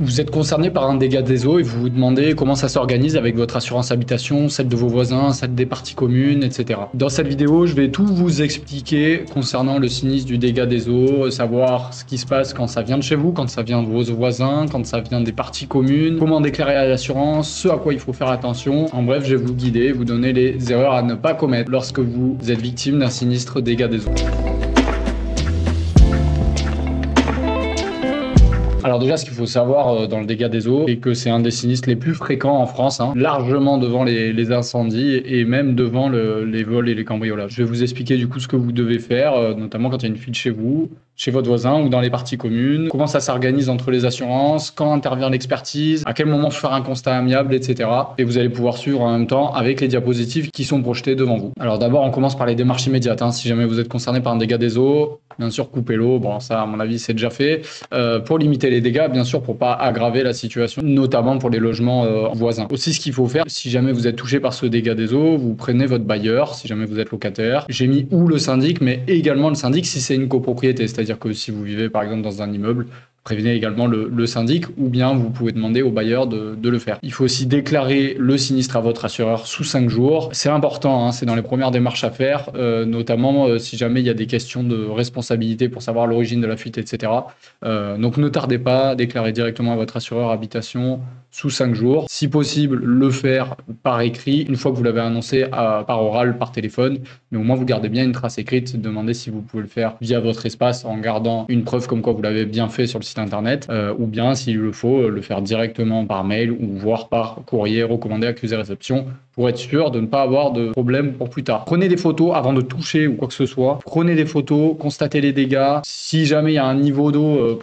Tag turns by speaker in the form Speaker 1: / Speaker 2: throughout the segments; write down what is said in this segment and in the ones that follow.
Speaker 1: Vous êtes concerné par un dégât des eaux et vous vous demandez comment ça s'organise avec votre assurance habitation, celle de vos voisins, celle des parties communes, etc. Dans cette vidéo, je vais tout vous expliquer concernant le sinistre du dégât des eaux, savoir ce qui se passe quand ça vient de chez vous, quand ça vient de vos voisins, quand ça vient des parties communes, comment déclarer à l'assurance, ce à quoi il faut faire attention. En bref, je vais vous guider, vous donner les erreurs à ne pas commettre lorsque vous êtes victime d'un sinistre dégât des eaux. Alors déjà, ce qu'il faut savoir dans le dégât des eaux, c'est que c'est un des sinistres les plus fréquents en France, largement devant les incendies et même devant les vols et les cambriolages. Je vais vous expliquer du coup ce que vous devez faire, notamment quand il y a une fuite chez vous, chez votre voisin ou dans les parties communes, comment ça s'organise entre les assurances, quand intervient l'expertise, à quel moment faire un constat amiable, etc. Et vous allez pouvoir suivre en même temps avec les diapositives qui sont projetées devant vous. Alors d'abord, on commence par les démarches immédiates. Si jamais vous êtes concerné par un dégât des eaux, bien sûr, coupez l'eau. Bon, ça, à mon avis, c'est déjà fait. Pour limiter les dégâts, bien sûr, pour pas aggraver la situation, notamment pour les logements voisins. Aussi, ce qu'il faut faire, si jamais vous êtes touché par ce dégât des eaux, vous prenez votre bailleur, si jamais vous êtes locataire. J'ai mis ou le syndic, mais également le syndic si c'est une copropriété. C'est-à-dire que si vous vivez, par exemple, dans un immeuble, prévenez également le syndic ou bien vous pouvez demander au bailleur de le faire. Il faut aussi déclarer le sinistre à votre assureur sous 5 jours. C'est important, c'est dans les premières démarches à faire, notamment si jamais il y a des questions de responsabilité pour savoir l'origine de la fuite, etc. Donc ne tardez pas, déclarez directement à votre assureur habitation sous 5 jours. Si possible, le faire par écrit, une fois que vous l'avez annoncé par oral, par téléphone, mais au moins vous gardez bien une trace écrite. Demandez si vous pouvez le faire via votre espace en gardant une preuve comme quoi vous l'avez bien fait sur le site internet, ou bien s'il le faut, le faire directement par mail ou voire par courrier recommandé accusé réception pour être sûr de ne pas avoir de problème pour plus tard. Prenez des photos avant de toucher ou quoi que ce soit. Prenez des photos, constatez les dégâts. Si jamais il y a un niveau d'eau,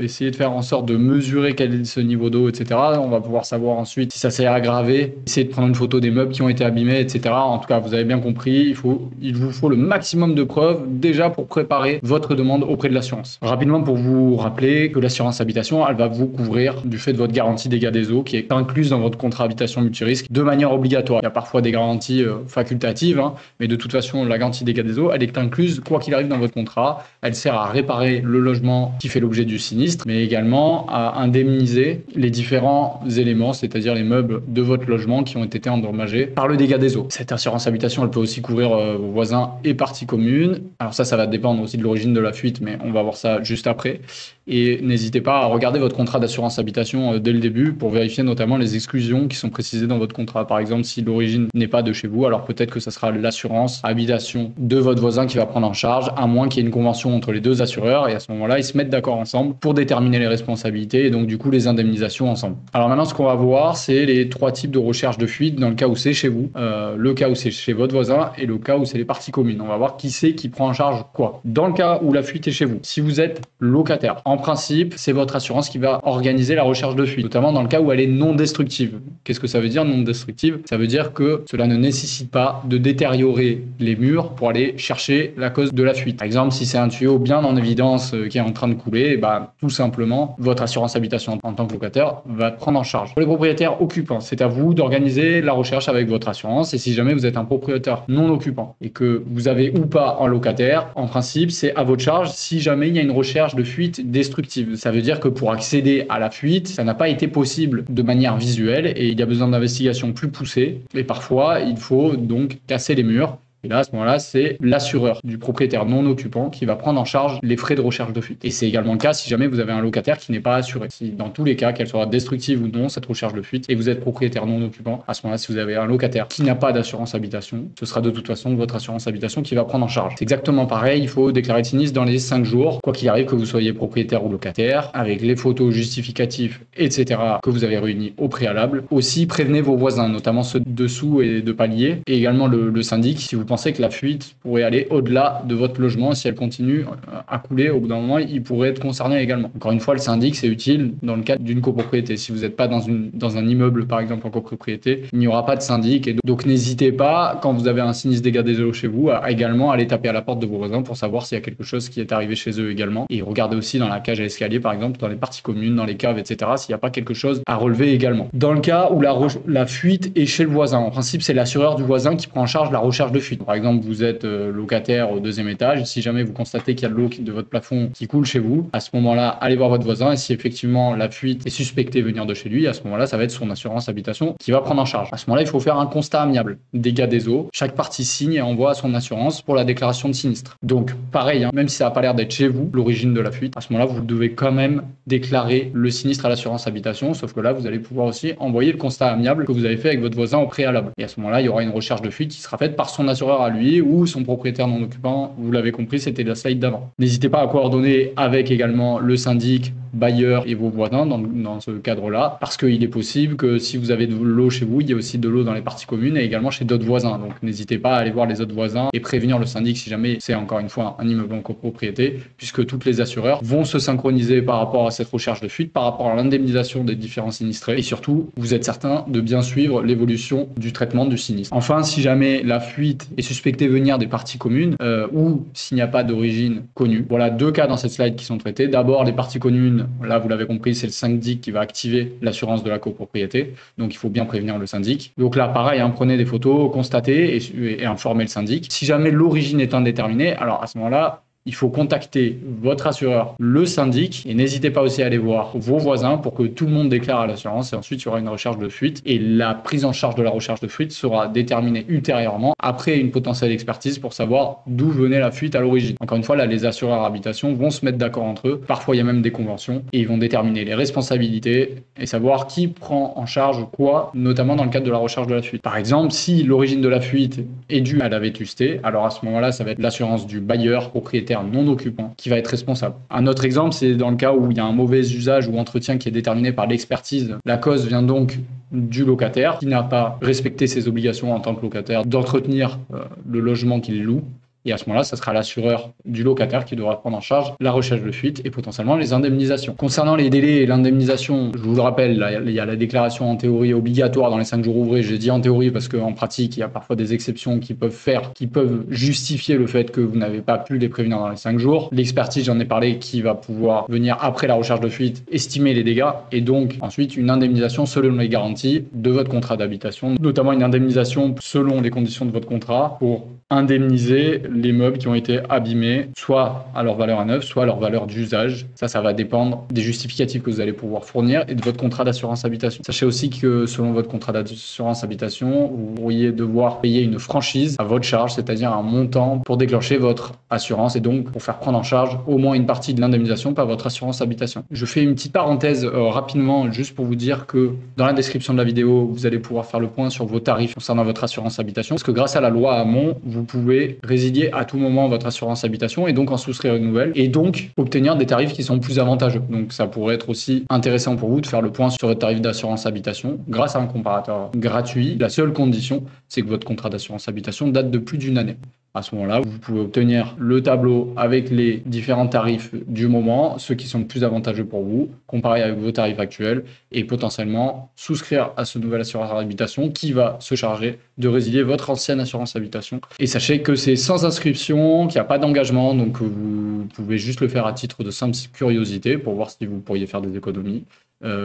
Speaker 1: essayez de faire en sorte de mesurer quel est ce niveau d'eau, etc. On va pouvoir savoir ensuite si ça s'est aggravé. Essayez de prendre une photo des meubles qui ont été abîmés, etc. En tout cas, vous avez bien compris, il vous faut le maximum de preuves déjà pour préparer votre demande auprès de l'assurance. Rapidement, pour vous rappeler que l'assurance habitation, elle va vous couvrir du fait de votre garantie dégâts des eaux qui est incluse dans votre contrat habitation multirisque de manière obligatoire. Il y a parfois des garanties facultatives, mais de toute façon, la garantie dégâts des eaux, elle est incluse quoi qu'il arrive dans votre contrat. Elle sert à réparer le logement qui fait l'objet du sinistre, mais également à indemniser les différents éléments, c'est-à-dire les meubles de votre logement qui ont été endommagés par le dégât des eaux. Cette assurance habitation, elle peut aussi couvrir vos voisins et parties communes. Alors ça va dépendre aussi de l'origine de la fuite, mais on va voir ça juste après. Et n'hésitez pas à regarder votre contrat d'assurance habitation dès le début pour vérifier notamment les exclusions qui sont précisées dans votre contrat. Par exemple, si l'origine n'est pas de chez vous, alors peut-être que ça sera l'assurance habitation de votre voisin qui va prendre en charge, à moins qu'il y ait une convention entre les deux assureurs. Et à ce moment-là, ils se mettent d'accord ensemble pour déterminer les responsabilités et donc du coup les indemnisations ensemble. Alors maintenant, ce qu'on va voir, c'est les 3 types de recherche de fuite dans le cas où c'est chez vous, le cas où c'est chez votre voisin et le cas où c'est les parties communes. On va voir qui c'est qui prend en charge quoi. Dans le cas où la fuite est chez vous, si vous êtes locataire, en principe, c'est votre assurance qui va organiser la recherche de fuite, notamment dans le cas où elle est non destructive. Qu'est-ce que ça veut dire non destructive? Ça veut dire que cela ne nécessite pas de détériorer les murs pour aller chercher la cause de la fuite. Par exemple, si c'est un tuyau bien en évidence qui est en train de couler, tout simplement, votre assurance habitation en tant que locataire va prendre en charge. Pour les propriétaires occupants, c'est à vous d'organiser la recherche avec votre assurance. Et si jamais vous êtes un propriétaire non occupant et que vous avez ou pas un locataire, en principe, c'est à votre charge si jamais il y a une recherche de fuite destructive. Ça veut dire que pour accéder à la fuite, ça n'a pas été possible de manière visuelle et il y a besoin d'investigations plus poussées. Et parfois, il faut donc casser les murs. Et là, à ce moment-là, c'est l'assureur du propriétaire non occupant qui va prendre en charge les frais de recherche de fuite. Et c'est également le cas si jamais vous avez un locataire qui n'est pas assuré. Si dans tous les cas, qu'elle soit destructive ou non, cette recherche de fuite, et vous êtes propriétaire non occupant, à ce moment-là, si vous avez un locataire qui n'a pas d'assurance habitation, ce sera de toute façon votre assurance habitation qui va prendre en charge. C'est exactement pareil, il faut déclarer le sinistre dans les 5 jours, quoi qu'il arrive que vous soyez propriétaire ou locataire, avec les photos justificatives, etc. que vous avez réunies au préalable. Aussi, prévenez vos voisins, notamment ceux dessous et de palier, et également le syndic, si vous pensez que la fuite pourrait aller au-delà de votre logement. Si elle continue à couler, au bout d'un moment, il pourrait être concerné également. Encore une fois, le syndic, c'est utile dans le cadre d'une copropriété. Si vous n'êtes pas dans un immeuble, par exemple, en copropriété, il n'y aura pas de syndic. Et donc, n'hésitez pas, quand vous avez un sinistre dégât des eaux chez vous, à également aller taper à la porte de vos voisins pour savoir s'il y a quelque chose qui est arrivé chez eux également. Et regardez aussi dans la cage à escalier, par exemple, dans les parties communes, dans les caves, etc., s'il n'y a pas quelque chose à relever également. Dans le cas où la fuite est chez le voisin, en principe, c'est l'assureur du voisin qui prend en charge la recherche de fuite. Par exemple, vous êtes locataire au 2e étage. Si jamais vous constatez qu'il y a de l'eau de votre plafond qui coule chez vous, à ce moment-là, allez voir votre voisin. Et si effectivement la fuite est suspectée venir de chez lui, à ce moment-là, ça va être son assurance habitation qui va prendre en charge. À ce moment-là, il faut faire un constat amiable. Dégâts des eaux. Chaque partie signe et envoie à son assurance pour la déclaration de sinistre. Donc, pareil, même si ça n'a pas l'air d'être chez vous, l'origine de la fuite, à ce moment-là, vous devez quand même déclarer le sinistre à l'assurance habitation. Sauf que là, vous allez pouvoir aussi envoyer le constat amiable que vous avez fait avec votre voisin au préalable. Et à ce moment-là, il y aura une recherche de fuite qui sera faite par son assureur à lui ou son propriétaire non occupant. Vous l'avez compris, c'était la slide d'avant. N'hésitez pas à coordonner avec également le syndic, bailleur et vos voisins dans ce cadre-là, parce qu'il est possible que si vous avez de l'eau chez vous, il y a aussi de l'eau dans les parties communes et également chez d'autres voisins. Donc n'hésitez pas à aller voir les autres voisins et prévenir le syndic si jamais c'est encore une fois un immeuble en copropriété, puisque toutes les assureurs vont se synchroniser par rapport à cette recherche de fuite, par rapport à l'indemnisation des différents sinistrés et surtout, vous êtes certain de bien suivre l'évolution du traitement du sinistre. Enfin, si jamais la fuite est suspectée venir des parties communes ou s'il n'y a pas d'origine connue, voilà 2 cas dans cette slide qui sont traités. D'abord, les parties communes, là vous l'avez compris, c'est le syndic qui va activer l'assurance de la copropriété, donc il faut bien prévenir le syndic. Donc là, pareil, prenez des photos, constatez et informez le syndic. Si jamais l'origine est indéterminée, alors à ce moment-là, il faut contacter votre assureur, le syndic, et n'hésitez pas aussi à aller voir vos voisins pour que tout le monde déclare à l'assurance et ensuite il y aura une recherche de fuite et la prise en charge de la recherche de fuite sera déterminée ultérieurement après une potentielle expertise pour savoir d'où venait la fuite à l'origine. Encore une fois, là, les assureurs habitation vont se mettre d'accord entre eux. Parfois, il y a même des conventions et ils vont déterminer les responsabilités et savoir qui prend en charge quoi, notamment dans le cadre de la recherche de la fuite. Par exemple, si l'origine de la fuite est due à la vétusté, alors à ce moment-là, ça va être l'assurance du bailleur, propriétaire non occupant qui va être responsable. Un autre exemple, c'est dans le cas où il y a un mauvais usage ou entretien qui est déterminé par l'expertise. La cause vient donc du locataire qui n'a pas respecté ses obligations en tant que locataire d'entretenir le logement qu'il loue. Et à ce moment-là, ça sera l'assureur du locataire qui devra prendre en charge la recherche de fuite et potentiellement les indemnisations. Concernant les délais et l'indemnisation, je vous le rappelle, là, il y a la déclaration en théorie obligatoire dans les 5 jours ouvrés. J'ai dit en théorie parce qu'en pratique, il y a parfois des exceptions qui peuvent justifier le fait que vous n'avez pas pu les prévenir dans les 5 jours. L'expertise, j'en ai parlé, qui va pouvoir venir après la recherche de fuite, estimer les dégâts et donc ensuite une indemnisation selon les garanties de votre contrat d'habitation, notamment une indemnisation selon les conditions de votre contrat pour indemniser les meubles qui ont été abîmés, soit à leur valeur à neuf, soit à leur valeur d'usage. Ça va dépendre des justificatifs que vous allez pouvoir fournir et de votre contrat d'assurance habitation. Sachez aussi que selon votre contrat d'assurance habitation, vous pourriez devoir payer une franchise à votre charge, c'est-à-dire un montant pour déclencher votre assurance et donc pour faire prendre en charge au moins une partie de l'indemnisation par votre assurance habitation. Je fais une petite parenthèse rapidement juste pour vous dire que dans la description de la vidéo, vous allez pouvoir faire le point sur vos tarifs concernant votre assurance habitation parce que grâce à la loi Hamon, vous pouvez résilier à tout moment votre assurance habitation et donc en souscrire une nouvelle et donc obtenir des tarifs qui sont plus avantageux. Donc ça pourrait être aussi intéressant pour vous de faire le point sur votre tarif d'assurance habitation grâce à un comparateur gratuit. La seule condition, c'est que votre contrat d'assurance habitation date de plus d'1 année. À ce moment-là, vous pouvez obtenir le tableau avec les différents tarifs du moment, ceux qui sont le plus avantageux pour vous, comparer avec vos tarifs actuels et potentiellement souscrire à ce nouvel assureur habitation qui va se charger de résilier votre ancienne assurance habitation. Et sachez que c'est sans inscription, qu'il n'y a pas d'engagement, donc vous pouvez juste le faire à titre de simple curiosité pour voir si vous pourriez faire des économies.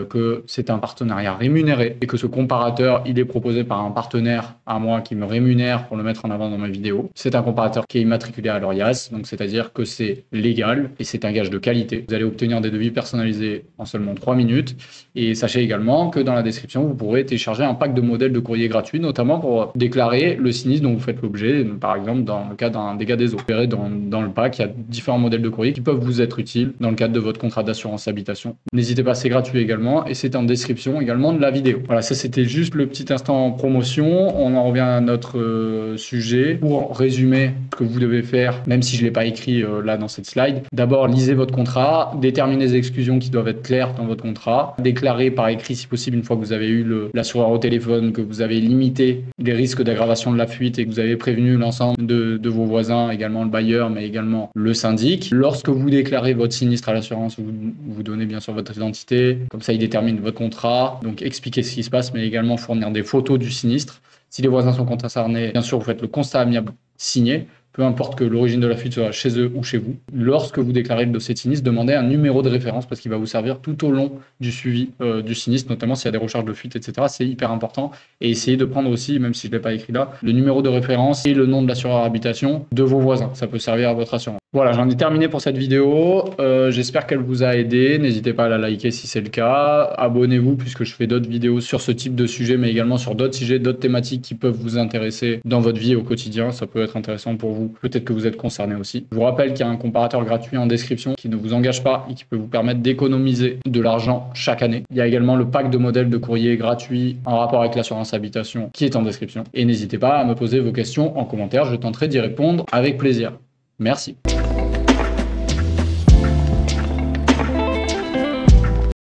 Speaker 1: Que c'est un partenariat rémunéré et que ce comparateur, il est proposé par un partenaire à moi qui me rémunère pour le mettre en avant dans ma vidéo. C'est un comparateur qui est immatriculé à l'ORIAS, donc c'est-à-dire que c'est légal et c'est un gage de qualité. Vous allez obtenir des devis personnalisés en seulement 3 minutes et sachez également que dans la description, vous pourrez télécharger un pack de modèles de courrier gratuits, notamment pour déclarer le sinistre dont vous faites l'objet, par exemple dans le cas d'un dégât des eaux. Vous verrez dans le pack, il y a différents modèles de courrier qui peuvent vous être utiles dans le cadre de votre contrat d'assurance habitation. N'hésitez pas, c'est gratuit également et c'est en description également de la vidéo. Voilà, ça c'était juste le petit instant en promotion. On en revient à notre sujet. Pour résumer ce que vous devez faire, même si je ne l'ai pas écrit là dans cette slide, d'abord lisez votre contrat, déterminez les exclusions qui doivent être claires dans votre contrat, déclarez par écrit si possible une fois que vous avez eu l'assureur au téléphone, que vous avez limité les risques d'aggravation de la fuite et que vous avez prévenu l'ensemble de vos voisins, également le bailleur, mais également le syndic. Lorsque vous déclarez votre sinistre à l'assurance, vous donnez bien sûr votre identité, comme ça il détermine votre contrat, donc expliquer ce qui se passe, mais également fournir des photos du sinistre. Si les voisins sont concernés, bien sûr, vous faites le constat amiable signé, peu importe que l'origine de la fuite soit chez eux ou chez vous. Lorsque vous déclarez le dossier de sinistre, demandez un numéro de référence parce qu'il va vous servir tout au long du suivi du sinistre, notamment s'il y a des recherches de fuite, etc. C'est hyper important. Et essayez de prendre aussi, même si je ne l'ai pas écrit là, le numéro de référence et le nom de l'assureur habitation de vos voisins. Ça peut servir à votre assurance. Voilà, j'en ai terminé pour cette vidéo. J'espère qu'elle vous a aidé. N'hésitez pas à la liker si c'est le cas. Abonnez-vous puisque je fais d'autres vidéos sur ce type de sujet, mais également sur d'autres sujets, d'autres thématiques qui peuvent vous intéresser dans votre vie au quotidien. Ça peut être intéressant pour vous. Peut-être que vous êtes concerné aussi. Je vous rappelle qu'il y a un comparateur gratuit en description qui ne vous engage pas et qui peut vous permettre d'économiser de l'argent chaque année. Il y a également le pack de modèles de courrier gratuit en rapport avec l'assurance habitation qui est en description. Et n'hésitez pas à me poser vos questions en commentaire. Je tenterai d'y répondre avec plaisir. Merci.